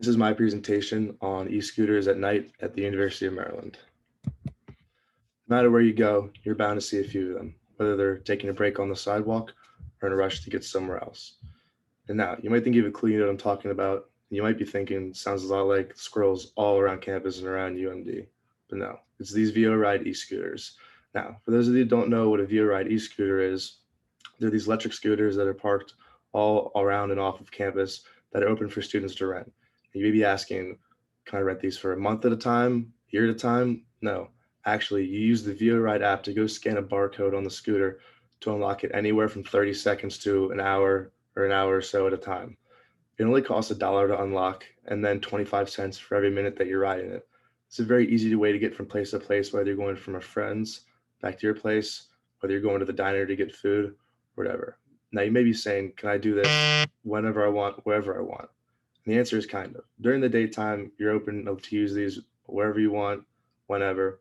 This is my presentation on e-scooters at night at the University of Maryland. No matter where you go, you're bound to see a few of them, whether they're taking a break on the sidewalk or in a rush to get somewhere else. And now, you might think you have a clue, you know what I'm talking about. You might be thinking, sounds a lot like squirrels all around campus and around UMD. But no, it's these VioRide e-scooters. Now, for those of you who don't know what a VioRide e-scooter is, they're these electric scooters that are parked all around and off of campus that are open for students to rent. You may be asking, can I rent these for a month at a time, year at a time? No, actually, you use the VioRide app to go scan a barcode on the scooter to unlock it anywhere from 30 seconds to an hour or an hour or so at a time. It only costs $1 to unlock and then 25 cents for every minute that you're riding it. It's a very easy way to get from place to place, whether you're going from a friend's back to your place, whether you're going to the diner to get food, whatever. Now you may be saying, can I do this whenever I want, wherever I want? And the answer is kind of. During the daytime, you're open to use these wherever you want, whenever.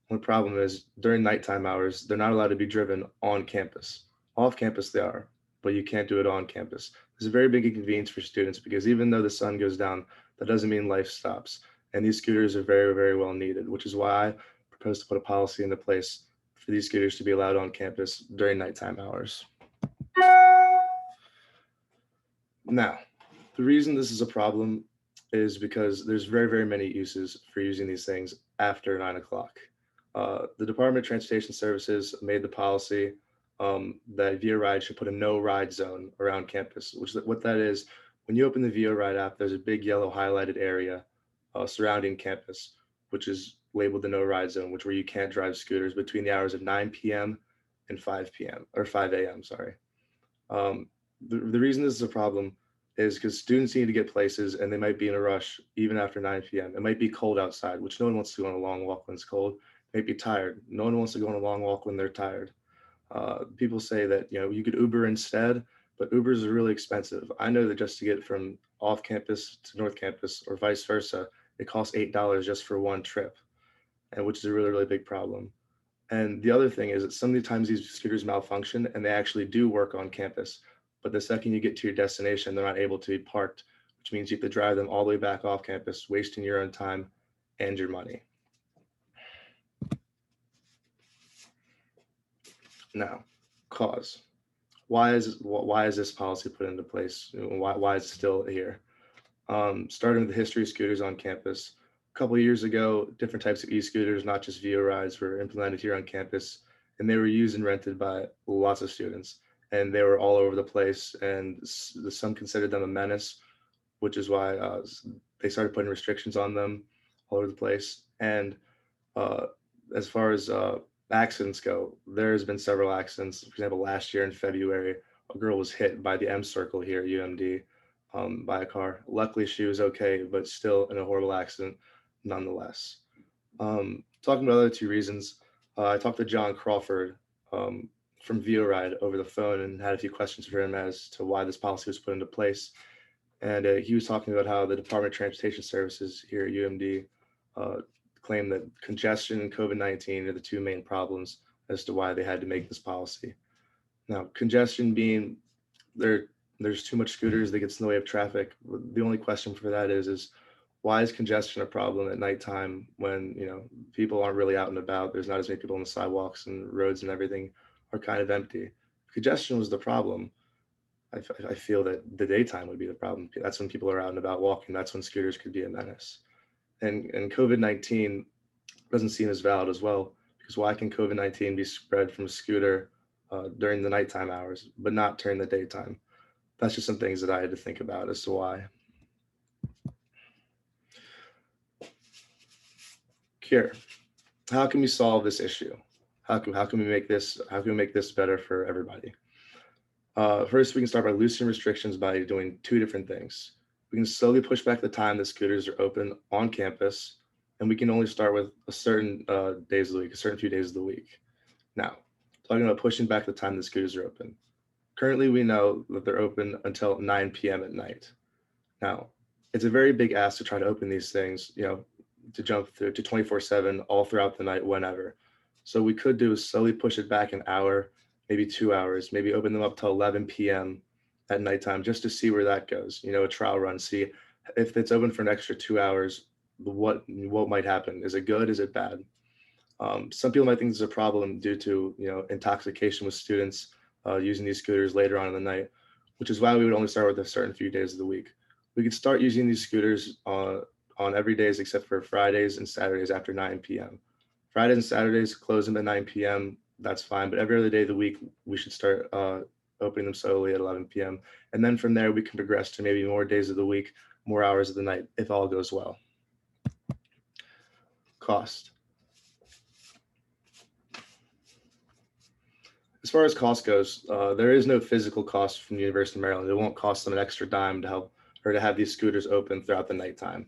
The problem is during nighttime hours, they're not allowed to be driven on campus. Off campus they are, but you can't do it on campus. It's a very big inconvenience for students because even though the sun goes down, that doesn't mean life stops. And these scooters are very, very well needed, which is why I propose to put a policy into place for these scooters to be allowed on campus during nighttime hours. Now, the reason this is a problem is because there's very, very many uses for using these things after 9 o'clock. The Department of Transportation Services made the policy that VioRide should put a no ride zone around campus, which what that is, when you open the VioRide app, there's a big yellow highlighted area surrounding campus, which is labeled the no ride zone, which where you can't drive scooters between the hours of 9 p.m. and 5 p.m. or 5 a.m. Sorry. The reason this is a problem is because students need to get places and they might be in a rush even after 9 p.m. It might be cold outside, which no one wants to go on a long walk when it's cold. They might be tired. No one wants to go on a long walk when they're tired. People say that you could Uber instead, but Ubers are really expensive. I know that just to get from off campus to North Campus or vice versa, it costs $8 just for one trip, and which is a really, really big problem. And the other thing is that some of the times these scooters malfunction and they actually do work on campus. But the second you get to your destination, they're not able to be parked, which means you have to drive them all the way back off campus, wasting your own time and your money. Now, cause. Why is this policy put into place? Why is it still here? Starting with the history of scooters on campus. A couple of years ago, different types of e-scooters, not just VioRides, were implemented here on campus, and they were used and rented by lots of students. And they were all over the place, and some considered them a menace, which is why they started putting restrictions on them all over the place. And uh, as far as accidents go, there's been several accidents. For example, last year in February, a girl was hit by the M Circle here at UMD by a car. Luckily, she was okay, but still in a horrible accident nonetheless. Talking about the other two reasons, I talked to John Crawford um, from VioRide over the phone and had a few questions for him as to why this policy was put into place. And he was talking about how the Department of Transportation Services here at UMD claim that congestion and COVID-19 are the two main problems as to why they had to make this policy. Now, congestion being there's too much scooters that gets in the way of traffic. The only question for that is why is congestion a problem at nighttime when people aren't really out and about? There's not as many people on the sidewalks and roads and everything are kind of empty. If congestion was the problem, I feel that the daytime would be the problem. That's when people are out and about walking. That's when scooters could be a menace. And COVID-19 doesn't seem as valid as well, because why can COVID-19 be spread from a scooter during the nighttime hours, but not during the daytime? That's just some things that I had to think about as to why. Cure. How can we solve this issue? How can we make this better for everybody? First, we can start by loosening restrictions by doing two different things. We can slowly push back the time that scooters are open on campus, and we can only start with a certain days of the week, a certain few days of the week. Now, talking about pushing back the time the scooters are open. Currently, we know that they're open until 9 p.m. at night. Now, it's a very big ask to try to open these things, to jump through to 24/7 all throughout the night, whenever. So we could do is slowly push it back an hour, maybe 2 hours, maybe open them up till 11 p.m. at nighttime just to see where that goes. A trial run, see If it's open for an extra 2 hours, what might happen? Is it good? Is it bad? Some people might think this is a problem due to intoxication with students using these scooters later on in the night, which is why we would only start with a certain few days of the week. We could start using these scooters on every days except for Fridays and Saturdays after 9 p.m. Fridays and Saturdays close them at 9 p.m. That's fine, but every other day of the week we should start opening them slowly at 11 p.m. And then from there we can progress to maybe more days of the week, more hours of the night if all goes well. Cost. As far as cost goes, there is no physical cost from the University of Maryland. It won't cost them an extra dime to help or to have these scooters open throughout the nighttime.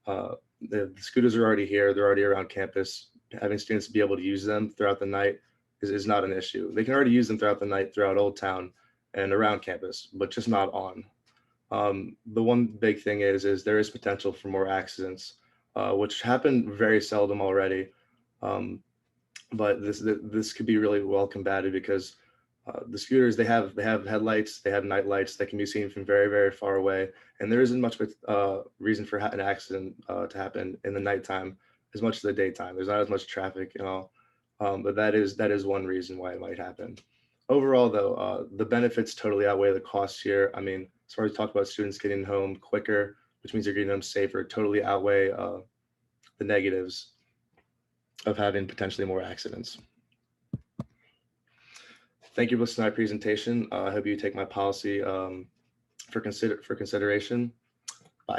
The scooters are already here. They're already around campus. Having students be able to use them throughout the night is not an issue. They can already use them throughout the night throughout Old Town and around campus, but just not on. The one big thing is there is potential for more accidents, which happen very seldom already. Um, but this could be really well combated because the scooters they have headlights, they have night lights that can be seen from very far away, and there isn't much reason for an accident to happen in the nighttime as much as the daytime. There's not as much traffic and all, but that is one reason why it might happen. Overall, though, the benefits totally outweigh the costs here. I mean, as far as we talk about students getting home quicker, which means they're getting home safer, totally outweigh the negatives of having potentially more accidents. Thank you for listening to my presentation. I hope you take my policy for consideration.